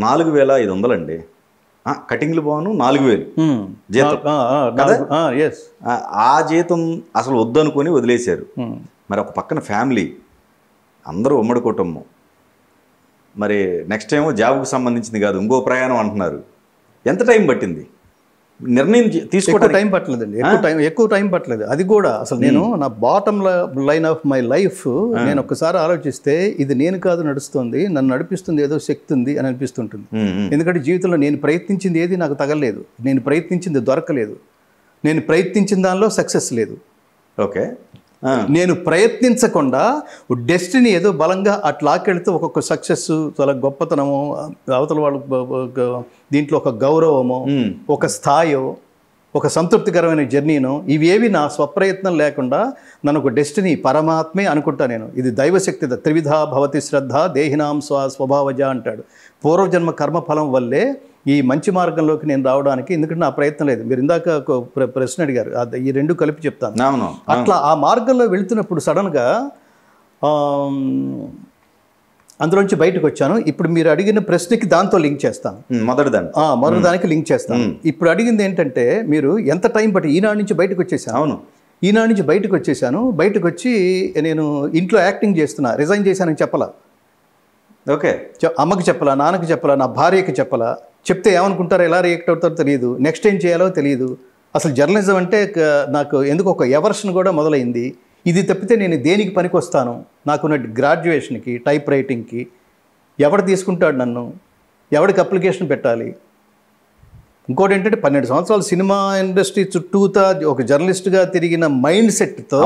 4,500 అండి. కటింగ్లు పోను 4,000 జీతం. ఆ జీతం అసలు వద్దనుకొని వదిలేశారు. మరి ఒక పక్కన ఫ్యామిలీ, అందరూ ఉమ్మడి కుటుంబం, మరి నెక్స్ట్ ఏమో జాబ్కి సంబంధించింది కాదు, ఇంకో ప్రయాణం అంటున్నారు. ఎంత టైం పట్టింది నిర్ణయం తీసుకోవడం? టైం పట్టలేదండి, ఎక్కువ టైం పట్టలేదు. అది కూడా అసలు నేను నా bottom line of my life నేను ఒక్కసారి ఆలోచిస్తే ఇది నేను కాదు నడుస్తుంది, నన్ను నడిపిస్తుంది ఏదో శక్తి ఉంది అని అనిపిస్తుంటుంది. ఎందుకంటే జీవితంలో నేను ప్రయత్నించింది ఏది నాకు తగలేదు, నేను ప్రయత్నించింది దొరకలేదు, నేను ప్రయత్నించిన దానిలో సక్సెస్ లేదు. ఓకే, నేను ప్రయత్నించకుండా డెస్టినీ ఏదో బలంగా అట్లాకెళ్తే ఒక్కొక్క సక్సెస్, చాలా గొప్పతనము, అవతల వాళ్ళు దీంట్లో ఒక గౌరవము, ఒక స్థాయో, ఒక సంతృప్తికరమైన జర్నీను, ఇవేవి నా స్వప్రయత్నం లేకుండా నన్ను ఒక డెస్టినీ పరమాత్మే అనుకుంటా నేను. ఇది దైవశక్తి, త్రివిధా భవతి శ్రద్ధ దేహినాం స్వభావజ అంటాడు. పూర్వజన్మ కర్మఫలం వల్లే ఈ మంచి మార్గంలోకి నేను రావడానికి, ఎందుకంటే నా ప్రయత్నం లేదు. మీరు ఇందాక ప్రశ్న అడిగారు, ఈ రెండు కలిపి చెప్తాను. అట్లా ఆ మార్గంలో వెళుతున్నప్పుడు సడన్గా అందులోంచి బయటకు వచ్చాను. ఇప్పుడు మీరు అడిగిన ప్రశ్నకి దాంతో లింక్ చేస్తాను, మొదటి దానికి లింక్ చేస్తాను. ఇప్పుడు అడిగింది ఏంటంటే మీరు ఎంత టైం పట్టి ఈనాడు నుంచి బయటకు వచ్చేసాను. అవును, ఈనాడు నుంచి బయటకు వచ్చేసాను. బయటకు వచ్చి నేను ఇంట్లో యాక్టింగ్ చేస్తున్నా, రిజైన్ చేశానని చెప్పలా. ఓకే, అమ్మకి చెప్పలా, నాన్నకి చెప్పలా, నా భార్యకి చెప్పలా. చెప్తే ఏమనుకుంటారో, ఎలా రియాక్ట్ అవుతారో తెలియదు, నెక్స్ట్ ఏం చేయాలో తెలియదు. అసలు జర్నలిజం అంటే నాకు ఎందుకు ఒక ఎవర్షన్ కూడా మొదలైంది. ఇది తప్పితే నేను దేనికి పనికి వస్తాను, నాకున్న గ్రాడ్యుయేషన్కి, టైప్ రైటింగ్కి, ఎవడు తీసుకుంటాడు నన్ను, ఎవడికి అప్లికేషన్ పెట్టాలి. ఇంకోటి ఏంటంటే 12 సంవత్సరాలు సినిమా ఇండస్ట్రీ చుట్టూతా ఒక జర్నలిస్ట్గా తిరిగిన మైండ్ సెట్తో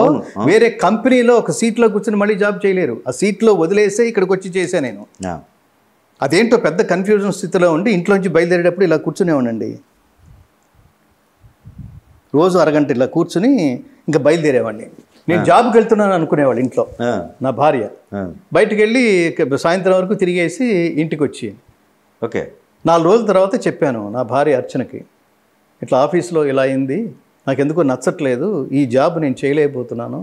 వేరే కంపెనీలో ఒక సీట్లో కూర్చొని మళ్ళీ జాబ్ చేయలేరు. ఆ సీట్లో వదిలేసే ఇక్కడికి వచ్చి చేశా నేను. అదేంటో పెద్ద కన్ఫ్యూజన్ స్థితిలో ఉండి ఇంట్లోంచి బయలుదేరేటప్పుడు ఇలా కూర్చునేవాడినండి. రోజు అరగంట ఇలా కూర్చుని ఇంకా బయలుదేరేవాడిని. నేను జాబ్కి వెళ్తున్నాను అనుకునేవాళ్ళు ఇంట్లో నా భార్య. బయటకు వెళ్ళి సాయంత్రం వరకు తిరిగేసి ఇంటికి వచ్చి, ఓకే, 4 రోజుల తర్వాత చెప్పాను నా భార్య అర్చనకి, ఇట్లా ఆఫీస్లో ఇలా అయింది, నాకు ఎందుకో నచ్చట్లేదు, ఈ జాబ్ నేను చేయలేకపోతున్నాను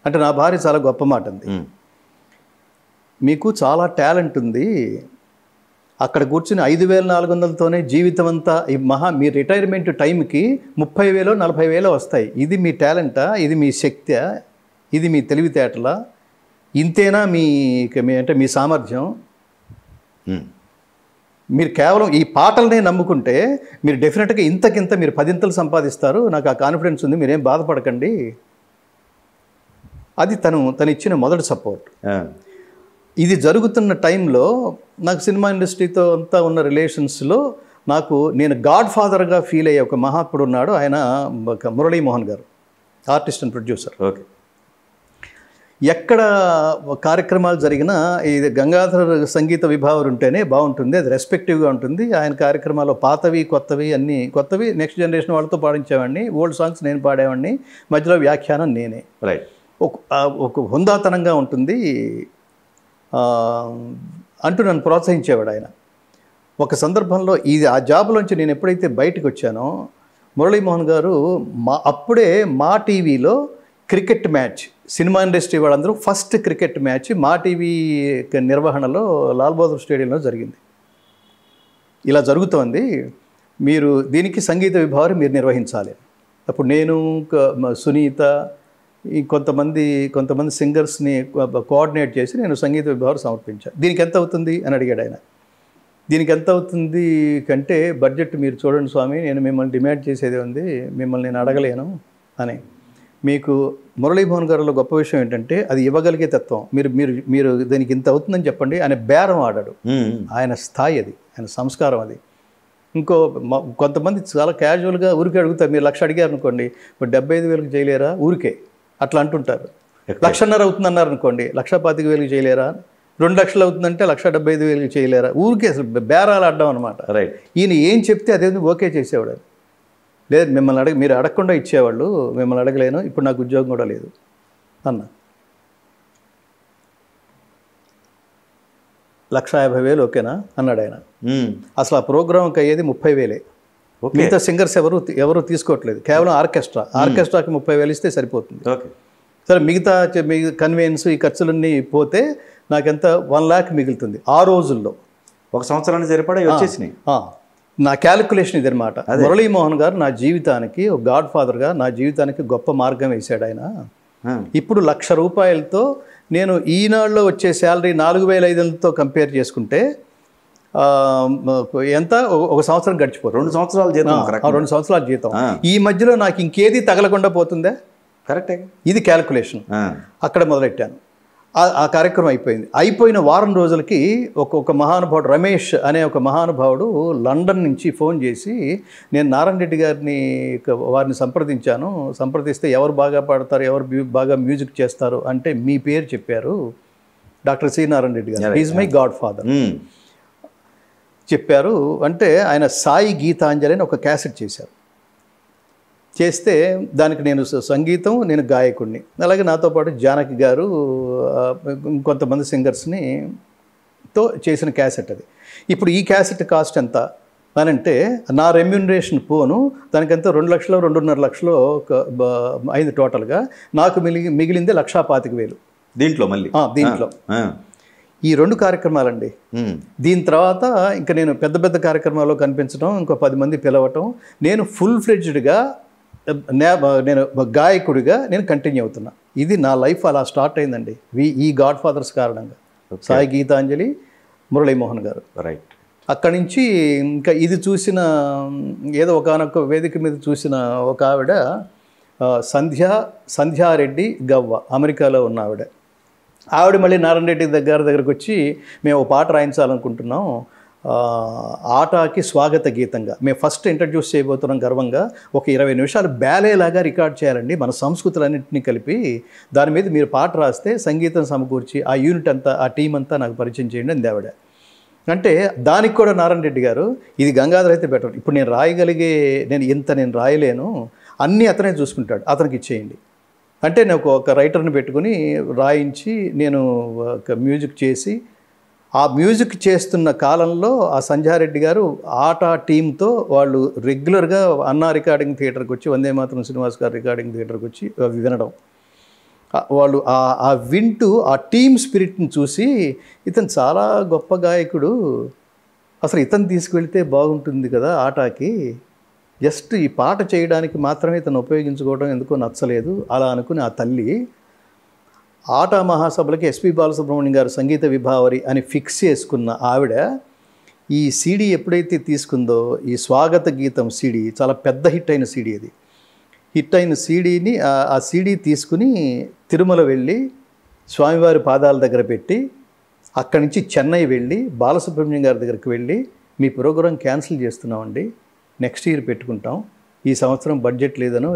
అంటే నా భార్య చాలా గొప్ప మాట అంది. మీకు చాలా టాలెంట్ ఉంది, అక్కడ కూర్చుని 5,400తోనే జీవితం అంతా మీ రిటైర్మెంట్ టైంకి 30,000 40,000 వస్తాయి. ఇది మీ టాలెంటా, ఇది మీ శక్తి, ఇది మీ తెలివితేటలా, ఇంతేనా అంటే మీ సామర్థ్యం? మీరు కేవలం ఈ పాటలనే నమ్ముకుంటే మీరు డెఫినెట్గా ఇంతకింత మీరు 10 సంపాదిస్తారు, నాకు ఆ కాన్ఫిడెన్స్ ఉంది, మీరేం బాధపడకండి. అది తను ఇచ్చిన మొదటి సపోర్ట్. ఇది జరుగుతున్న టైంలో నాకు సినిమా ఇండస్ట్రీతో అంతా ఉన్న రిలేషన్స్లో నేను గాడ్ ఫాదర్గా ఫీల్ అయ్యే ఒక మహాత్ముడు ఉన్నాడు. ఆయన మురళీమోహన్ గారు, ఆర్టిస్ట్ అండ్ ప్రొడ్యూసర్. ఓకే, ఎక్కడ కార్యక్రమాలు జరిగినా ఇది గంగాధర సంగీత విభావర్ ఉంటేనే బాగుంటుంది, అది రెస్పెక్టివ్గా ఉంటుంది. ఆయన కార్యక్రమాల్లో పాతవి కొత్తవి అన్నీ, కొత్తవి నెక్స్ట్ జనరేషన్ వాళ్ళతో పాడించేవాడిని, ఓల్డ్ సాంగ్స్ నేను పాడేవాడిని, మధ్యలో వ్యాఖ్యానం నేనే. రైట్, ఒక హుందాతనంగా ఉంటుంది అంటూ నన్ను ప్రోత్సహించేవాడు ఆయన. ఒక సందర్భంలో ఆ జాబ్లోంచి నేను ఎప్పుడైతే బయటకు వచ్చానో, మురళీమోహన్ గారు అప్పుడే మా టీవీలో క్రికెట్ మ్యాచ్, సినిమా ఇండస్ట్రీ వాళ్ళందరూ ఫస్ట్ క్రికెట్ మ్యాచ్ మా టీవీ నిర్వహణలో లాల్ బహదూర్ స్టేడియంలో జరిగింది. ఇలా జరుగుతోంది, మీరు దీనికి సంగీత విభావరి మీరు నిర్వహించాలి. అప్పుడు నేను, సునీత, కొంతమంది సింగర్స్ని కోఆర్డినేట్ చేసి నేను సంగీత విభావరి సమర్పించాను. దీనికి ఎంత అవుతుంది అని అడిగాడు ఆయన. దీనికి ఎంత అవుతుంది కంటే, బడ్జెట్ మీరు చూడండి స్వామి, నేను మిమ్మల్ని డిమాండ్ చేసేది ఉంది, మిమ్మల్ని నేను అడగలేను అని. మీకు మురళీమోహన్ గారిలో గొప్ప విషయం ఏంటంటే అది ఇవ్వగలిగే తత్వం. మీరు దీనికి ఇంత అవుతుందని చెప్పండి, ఆయన బేరం ఆడాడు. ఆయన స్థాయి అది, ఆయన సంస్కారం అది. కొంతమంది చాలా క్యాజువల్గా ఊరికే అడుగుతారు, మీరు 1,00,000 అడిగారు అనుకోండి, ఇప్పుడు 75,000కి చేయలేరా, ఊరికే అట్లా అంటుంటారు. 1,50,000 అవుతుంది అన్నారు అనుకోండి, 1,25,000కి చేయలేరా, 2 లక్షలు అవుతుందంటే 1,75,000కి చేయలేరా, ఊరికే అసలు బేరాలు ఆడడం అనమాట. రైట్, ఈయన ఏం చెప్తే అదే ఓకే చేసేవాడు. లేదు, మిమ్మల్ని మీరు అడగకుండా ఇచ్చేవాళ్ళు, మిమ్మల్ని అడగలేను, ఇప్పుడు నాకు ఉద్యోగం కూడా లేదు అన్న. 1,50,000 ఓకేనా అన్నాడు ఆయన. అసలు ఆ ప్రోగ్రామ్కి అయ్యేది 30,000. మిగతా సింగర్స్ ఎవరు తీసుకోవట్లేదు, కేవలం ఆర్కెస్ట్రాకి 30,000 ఇస్తే సరిపోతుంది. సరే, మిగతా కన్వెన్స్ ఈ ఖర్చులన్నీ పోతే నాకెంత 1 lakh మిగులుతుంది ఆ రోజుల్లో. ఒక సంవత్సరానికి సరిపడా వచ్చేసినాయి. నా క్యాలిక్యులేషన్ ఇది అనమాట. మురళీమోహన్ గారు నా జీవితానికి ఒక గాడ్ ఫాదర్గా నా జీవితానికి గొప్ప మార్గం వేశాడు ఆయన. ఇప్పుడు ₹1,00,000 నేను ఈనాడులో వచ్చే శాలరీ 4,500తో కంపేర్ చేసుకుంటే ఎంత ఒక సంవత్సరం గడిచిపోతుంది. 2 సంవత్సరాల జీతం, 2 సంవత్సరాల జీతం. ఈ మధ్యలో నాకు ఇంకేది తగలకుండా పోతుందా? కరెక్టే. ఇది క్యాలిక్యులేషన్. అక్కడ మొదలెట్టాను. ఆ కార్యక్రమం అయిపోయిన వారం రోజులకి ఒక మహానుభావుడు రమేష్ అనే ఒక మహానుభావుడు లండన్ నుంచి ఫోన్ చేసి, నేను నారాయణ రెడ్డి వారిని సంప్రదిస్తే ఎవరు బాగా పాడతారు, ఎవరు బాగా మ్యూజిక్ చేస్తారు అంటే మీ పేరు చెప్పారు, డాక్టర్ సి నారాయణ రెడ్డి గారు, ఈజ్ మై గాడ్ ఫాదర్ చెప్పారు. అంటే ఆయన సాయి గీతాంజలి అని ఒక క్యాసెట్ చేస్తే దానికి నేను సంగీతం, నేను గాయకుడిని, అలాగే నాతో పాటు జానకి గారు ఇంకొంతమంది సింగర్స్తో చేసిన క్యాసెట్ అది. ఇప్పుడు ఈ క్యాసెట్ కాస్ట్ ఎంత అని అంటే నా రెమ్యూనరేషన్ పోను దానికంతా 2 లక్షలు 2.5 లక్షలు అయింది టోటల్గా. నాకు మిగిలింది 1,25,000 దీంట్లో. ఈ 2 కార్యక్రమాలండి. దీని తర్వాత ఇంకా నేను పెద్ద కార్యక్రమాల్లో కనిపించడం, ఇంకో 10 మంది పిలవటం, నేను ఫుల్ ఫ్లెడ్జ్డ్గా నేను గాయకుడిగా నేను కంటిన్యూ అవుతున్నా. ఇది నా లైఫ్ అలా స్టార్ట్ అయిందండి ఈ గాడ్ ఫాదర్స్ కారణంగా. సాయి గీతాంజలి, మురళీమోహన్ గారు. రైట్. అక్కడి నుంచి ఇంకా ఇది చూసిన ఏదో ఒకనొక వేదిక మీద చూసిన ఒక ఆవిడ సంధ్యారెడ్డి గవ్వ, అమెరికాలో ఉన్న ఆవిడ మళ్ళీ నారాయణ రెడ్డి దగ్గరకు వచ్చి, మేము ఒక పాట రాయించాలనుకుంటున్నాం, ఆటాకి స్వాగత గీతంగా మేము ఫస్ట్ ఇంట్రడ్యూస్ చేయబోతున్నాం గర్వంగా, ఒక 20 నిమిషాలు బ్యాలేలాగా రికార్డ్ చేయాలండి మన సంస్కృతులన్నింటినీ కలిపి, దాని మీద మీరు పాట రాస్తే సంగీతం సమకూర్చి ఆ యూనిట్ అంతా ఆ టీం అంతా నాకు పరిచయం చేయండి అంది ఆవిడ. అంటే దానికి కూడా నారాయణ రెడ్డి గారు, ఇది గంగాధర్ అయితే బెటర్, ఇప్పుడు నేను నేను రాయలేను, అన్నీ అతనే చూసుకుంటాడు, అతనికి ఇచ్చేయండి అంటే నేను ఒక రైటర్ని పెట్టుకుని రాయించి నేను ఒక మ్యూజిక్ చేసి, ఆ మ్యూజిక్ చేస్తున్న కాలంలో ఆ సంధ్యారెడ్డి గారు ఆటా టీంతో వాళ్ళు రెగ్యులర్గా అన్నా రికార్డింగ్ థియేటర్కి వచ్చి, వందే మాతరం శ్రీనివాస్ గారు రికార్డింగ్ థియేటర్కి వచ్చి వినడం, వాళ్ళు ఆ వింటూ ఆ టీమ్ స్పిరిట్ని చూసి, ఇతను చాలా గొప్ప గాయకుడు, అసలు ఇతను తీసుకువెళ్తే బాగుంటుంది కదా ఆటాకి, జస్ట్ ఈ పాట చేయడానికి మాత్రమే ఇతను ఉపయోగించుకోవడం ఎందుకో నచ్చలేదు అలా అనుకుని ఆ తల్లి ఆటా మహాసభలకి ఎస్పి బాలసుబ్రహ్మణ్యం గారు సంగీత విభావరి అని ఫిక్స్ చేసుకున్న ఆవిడ ఈ సీడీ ఎప్పుడైతే తీసుకుందో, ఈ స్వాగత గీతం సీడీ చాలా పెద్ద హిట్ అయిన సీడీ, అది హిట్ అయిన సీడీని ఆ సీడీ తీసుకుని తిరుమల వెళ్ళి స్వామివారి పాదాల దగ్గర పెట్టి, అక్కడి నుంచి చెన్నై వెళ్ళి బాలసుబ్రహ్మణ్యం గారి దగ్గరికి వెళ్ళి, మీ ప్రోగ్రాం క్యాన్సిల్ చేస్తున్నామండి, నెక్స్ట్ ఇయర్ పెట్టుకుంటాం, ఈ సంవత్సరం బడ్జెట్ లేదనో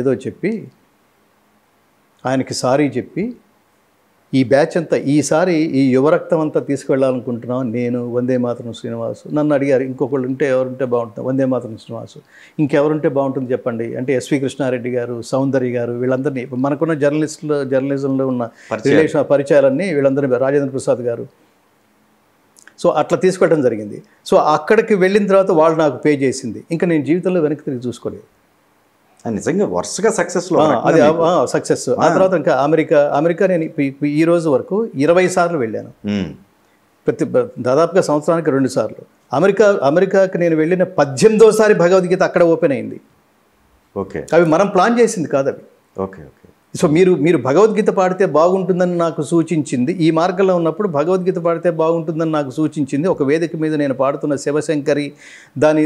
ఏదో చెప్పి ఆయనకి సారీ చెప్పి, ఈ బ్యాచ్ అంతా ఈసారి ఈ యువరక్తం అంతా తీసుకెళ్ళాలనుకుంటున్నాం, నేను వందే మాతరం శ్రీనివాసు. నన్ను అడిగారు ఇంకొకళ్ళు ఎవరుంటే బాగుంటుంది, వందే మాతరం శ్రీనివాసు, ఇంకెవరుంటే బాగుంటుంది చెప్పండి అంటే ఎస్వి కృష్ణారెడ్డి గారు, సౌందర్య గారు, వీళ్ళందరినీ మనకున్న జర్నలిజంలో ఉన్న పరిచయాలన్నీ వీళ్ళందరినీ, రాజేంద్ర ప్రసాద్ గారు, సో అట్లా తీసుకెళ్ళడం జరిగింది. సో అక్కడికి వెళ్ళిన తర్వాత వాళ్ళు నాకు పే చేసింది, ఇంకా నేను జీవితంలో వెనక్కి తిరిగి చూసుకోలేదు. నిజంగా వరుసగా సక్సెస్లో అది సక్సెస్. ఆ తర్వాత ఇంకా అమెరికా నేను ఈ రోజు వరకు 20 సార్లు వెళ్ళాను, దాదాపుగా సంవత్సరానికి 2 సార్లు. అమెరికాకి నేను వెళ్ళిన 18వ భగవద్గీత అక్కడ ఓపెన్ అయింది. ఓకే, అవి మనం ప్లాన్ చేసింది కాదు అవి. ఓకే. సో మీరు భగవద్గీత పాడితే బాగుంటుందని నాకు సూచించింది, ఈ మార్గంలో ఉన్నప్పుడు భగవద్గీత పాడితే బాగుంటుందని నాకు సూచించింది ఒక వేదిక మీద నేను పాడుతున్న శివశంకరి, దాని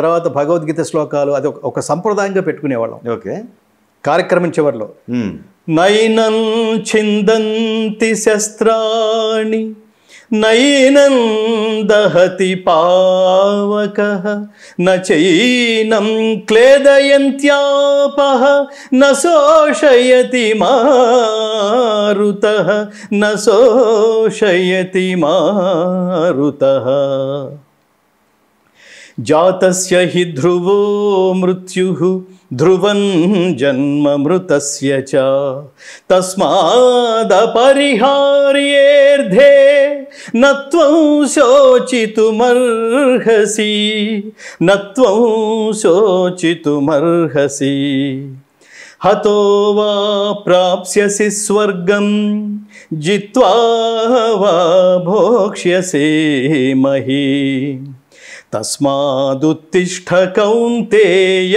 తర్వాత భగవద్గీత శ్లోకాలు, అది ఒక సంప్రదాయంగా పెట్టుకునేవాళ్ళం. ఓకే, కార్యక్రమం చివరిలో నైనం చిందంతి శస్త్రాణి నైనం దహతి పావకః నచైనం క్లేదయంత్యాపః న శోషయతి మారుతః న శోషయతి మారుతః జాతస్య హి ధ్రువో మృత్యుః ధ్రువం జన్మ మృతస్య చ తస్మాదపరిహార్యేర్ధే నత్వం శోచితుమర్హసి. హతో వా ప్రాప్స్యసి స్వర్గం జిత్వా వా భోక్ష్యసే మహీం తస్మాదుత్తిష్ఠ కౌంతేయ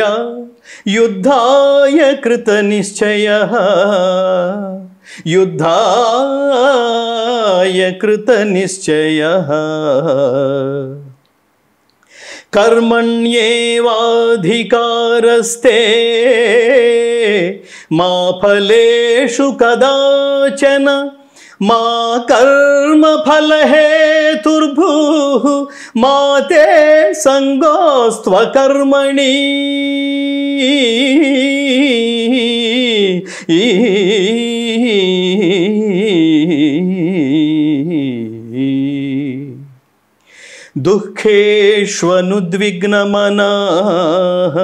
యుద్ధాయ కృతనిశ్చయః యుద్ధాయ కృతనిశ్చయః కర్మణ్యేవాధికారస్తే మా ఫలేషు కదాచన మా కర్మఫలహేతుర్భూః మా తే సంగోస్త్వకర్మణి దుఃఖేష్వనుద్విగ్నమనాః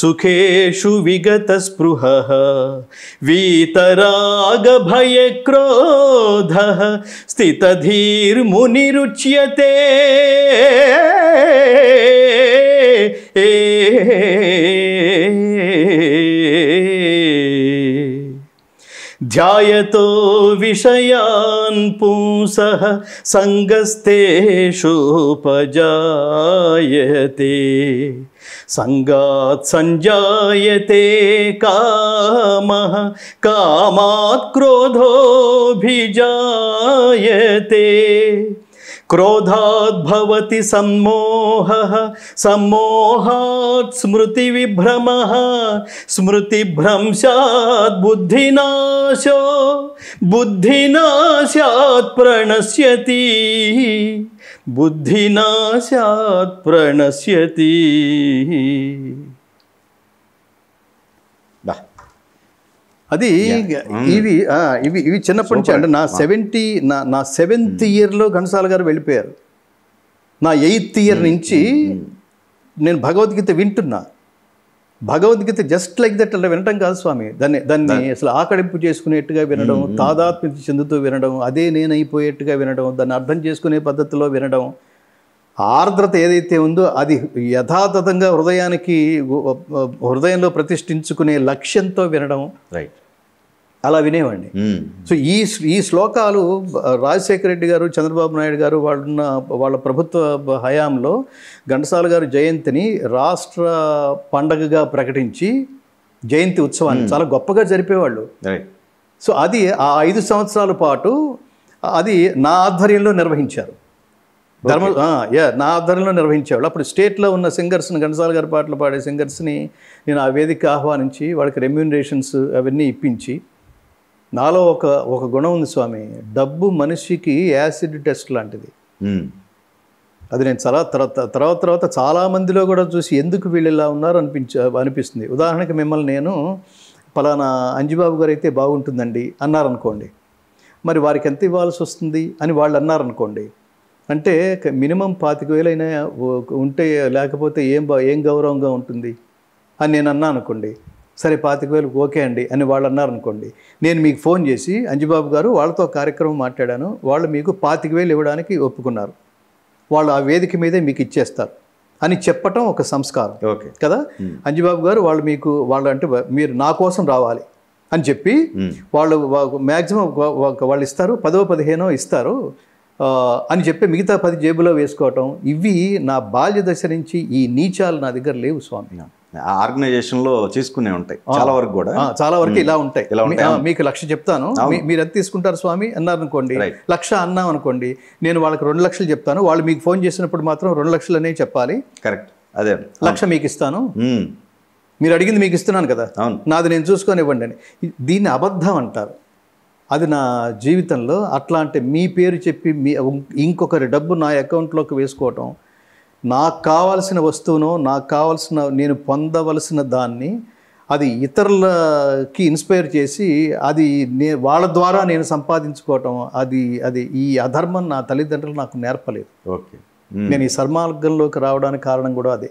సుఖేషు విగతస్పృహః వీతరాగభయక్రోధః స్థితధీర్మునిరుచ్యతే ధ్యాయతో విషయాన్ పుంసః సంగస్తేషుపజాయతే సంగాత్ సంజాయతే కామః కామాత్ క్రోధోభిజాయతే క్రోధాత్ భవతి సమ్మోహః సమ్మోహాత్ స్మృతివిభ్రమః స్మృతిభ్రంశాత్ బుద్ధినాశో బుద్ధినాశాత్ ప్రణశ్యతి బుద్ధినాశాత్ ప్రణశ్యతి. అది ఇవి ఇవి ఇవి చిన్నప్పటి నుంచి అంటే నా 7th ఇయర్లో ఘంటసాల గారు వెళ్ళిపోయారు. నా 8th ఇయర్ నుంచి నేను భగవద్గీత వింటున్నా. భగవద్గీత జస్ట్ లైక్ దట్ అలా వినటం కాదు స్వామి, దాన్ని అసలు ఆకడింపు చేసుకునేట్టుగా వినడం, తాదాత్మ్యత చెందుతూ వినడం, అదే నేనైపోయేట్టుగా వినడం, దాన్ని అర్థం చేసుకునే పద్ధతిలో వినడం, ఆర్ద్రత ఏదైతే ఉందో అది యథాతథంగా హృదయంలో ప్రతిష్ఠించుకునే లక్ష్యంతో వినడం, రైట్, అలా వినేవాడిని. సో ఈ శ్లోకాలు రాజశేఖర రెడ్డి గారు, చంద్రబాబు నాయుడు గారు వాళ్ళ ప్రభుత్వ హయాంలో ఘంటసాల గారు జయంతిని రాష్ట్ర పండగగా ప్రకటించి జయంతి ఉత్సవాన్ని చాలా గొప్పగా జరిపేవాళ్ళు. సో అది ఆ 5 సంవత్సరాల పాటు అది నా ఆధ్వర్యంలో నిర్వహించారు. నా ఆధ్వర్యంలో నిర్వహించేవాళ్ళు. అప్పుడు స్టేట్లో ఉన్న సింగర్స్ని, ఘంటసాల గారి పాటలు పాడే సింగర్స్ని నేను ఆ వేదిక ఆహ్వానించి వాళ్ళకి రెమ్యూనరేషన్స్ అవన్నీ ఇప్పించి, నాలో ఒక గుణం ఉంది స్వామి, డబ్బు మనిషికి యాసిడ్ టెస్ట్ లాంటిది. అది నేను తర్వాత చాలామందిలో కూడా చూసి ఎందుకు వీళ్ళు ఇలా ఉన్నారు అనిపిస్తుంది. ఉదాహరణకి మిమ్మల్ని నేను పలానా అంజిబాబు గారు అయితే బాగుంటుందండి అన్నారనుకోండి, మరి వారికి ఎంత ఇవ్వాల్సి వస్తుంది అని వాళ్ళు అన్నారనుకోండి, అంటే మినిమం 25,000 అయినా ఉంటే లేకపోతే ఏం గౌరవంగా ఉంటుంది అని నేను అన్నా అనుకోండి. సరే 25,000 ఓకే అండి అని వాళ్ళు అన్నారనుకోండి, నేను మీకు ఫోన్ చేసి అంజిబాబు గారు వాళ్ళతో కార్యక్రమం మాట్లాడాను, వాళ్ళు మీకు 25,000 ఇవ్వడానికి ఒప్పుకున్నారు, వాళ్ళు ఆ వేదిక మీదే మీకు ఇచ్చేస్తారు అని చెప్పటం ఒక సంస్కారం కదా. అంజిబాబు గారు వాళ్ళు అంటే మీరు నా కోసం రావాలి అని చెప్పి వాళ్ళు మ్యాక్సిమం వాళ్ళు ఇస్తారు, 10-15 ఇస్తారు అని చెప్పి మిగతా 10 జేబులో వేసుకోవటం. ఇవి నా బాల్య దశ నుంచి ఈ నీచాలు నా దగ్గర లేవు స్వామి. ఆర్గనైజేషన్లో చేసుకునే ఉంటాయి చాలా వరకు కూడా, చాలా వరకు ఇలా ఉంటాయి. మీకు 1,00,000 చెప్తాను, మీరు ఎంత తీసుకుంటారు స్వామి అన్నారు అనుకోండి, 1,00,000 అన్నాం అనుకోండి, నేను వాళ్ళకి 2,00,000 చెప్తాను, వాళ్ళు మీకు ఫోన్ చేసినప్పుడు మాత్రం 2,00,000 అనే చెప్పాలి. కరెక్ట్, అదే 1,00,000 మీకు ఇస్తాను, మీరు అడిగింది మీకు ఇస్తున్నాను కదా, నాది నేను చూసుకొని ఇవ్వండి అని. దీన్ని అబద్ధం అంటారు. అది నా జీవితంలో అట్లాంటి మీ పేరు చెప్పి ఇంకొకరి డబ్బు నా అకౌంట్లోకి వేసుకోవటం, నాకు కావాల్సిన వస్తువును, నాకు కావాల్సిన నేను పొందవలసిన దాన్ని అది ఇతరులకి ఇన్స్పైర్ చేసి అది వాళ్ళ ద్వారా నేను సంపాదించుకోవటం, అది ఈ అధర్మం నా తల్లిదండ్రులు నాకు నేర్పలేదు. నేను ఈ సన్మార్గంలోకి రావడానికి కారణం కూడా అదే.